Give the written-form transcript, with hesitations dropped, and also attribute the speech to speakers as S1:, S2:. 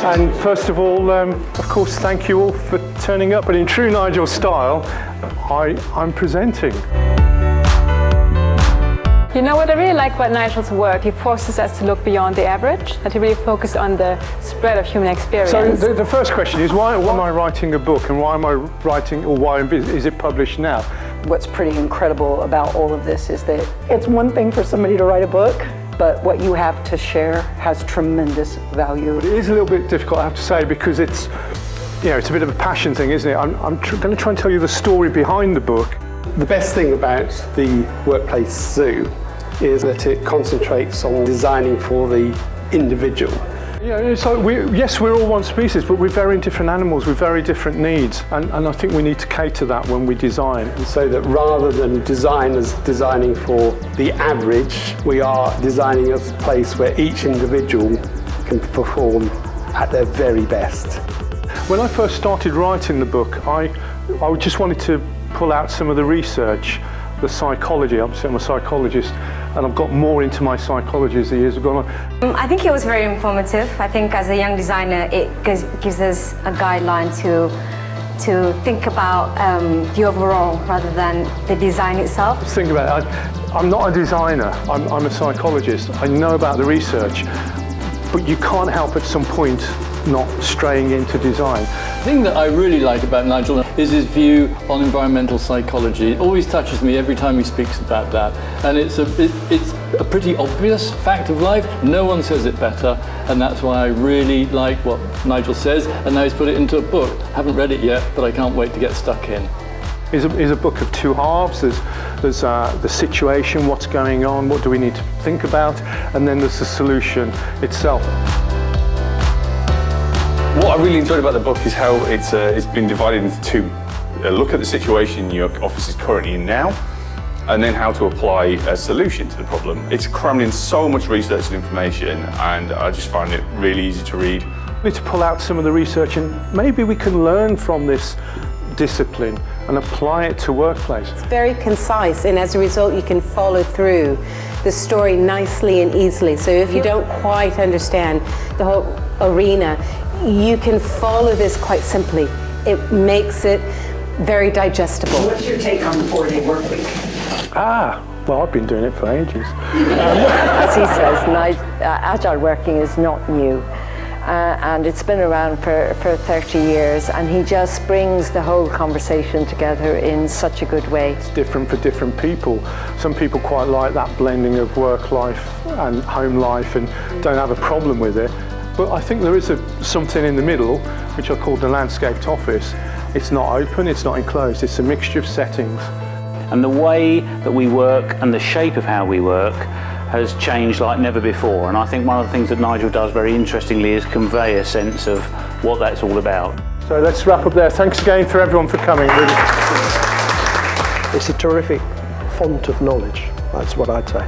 S1: And first of all, of course, thank you all for turning up. But in true Nigel style, I'm presenting.
S2: You know what I really like about Nigel's work? He forces us to look beyond the average, that he really focused on the spread of human experience.
S1: So the first question is, why am I writing a book, and why am I writing, or why is it published now?
S3: What's pretty incredible about all of this is that it's one thing for somebody to write a book, but what you have to share has tremendous value.
S1: It is a little bit difficult, I have to say, because it's a bit of a passion thing, isn't it? I'm going to try and tell you the story behind the book.
S4: The best thing about the Workplace Zoo is that it concentrates on designing for the individual.
S1: So we're all one species, but we're very different animals with very different needs, and I think we need to cater that when we design.
S4: And so that rather than designing for the average, we are designing a place where each individual can perform at their very best.
S1: When I first started writing the book, I just wanted to pull out some of the research, the psychology. I'm a psychologist, and I've got more into my psychology as the years have gone on.
S5: I think it was very informative. I think as a young designer, it gives us a guideline to think about the overall rather than the design itself.
S1: Think about it. I'm not a designer, I'm a psychologist. I know about the research, but you can't help at some point not straying into design.
S6: The thing that I really like about Nigel is his view on environmental psychology. It always touches me every time he speaks about that. And it's a pretty obvious fact of life. No one says it better, and that's why I really like what Nigel says, and now he's put it into a book. I haven't read it yet, but I can't wait to get stuck in.
S1: It's a book of two halves. There's the situation, what's going on, what do we need to think about, and then there's the solution itself.
S7: What I really enjoyed about the book is how it's been divided into two. A look at the situation your office is currently in now, and then how to apply a solution to the problem. It's crammed in so much research and information, and I just find it really easy to read.
S1: We need to pull out some of the research, and maybe we can learn from this discipline and apply it to workplace.
S8: It's very concise, and as a result you can follow through the story nicely and easily. So if you don't quite understand the whole arena, you can follow this quite simply. It makes it very digestible.
S3: What's your take on the 4-day work week?
S1: Well, I've been doing it for ages.
S9: As he says, agile working is not new. And it's been around for 30 years, and he just brings the whole conversation together in such a good way.
S1: It's different for different people. Some people quite like that blending of work life and home life and don't have a problem with it. But I think there is something in the middle, which I call the landscaped office. It's not open, it's not enclosed, it's a mixture of settings.
S10: And the way that we work and the shape of how we work has changed like never before. And I think one of the things that Nigel does very interestingly is convey a sense of what that's all about.
S1: So let's wrap up there. Thanks again for everyone for coming. Really.
S4: It's a terrific font of knowledge, that's what I'd say.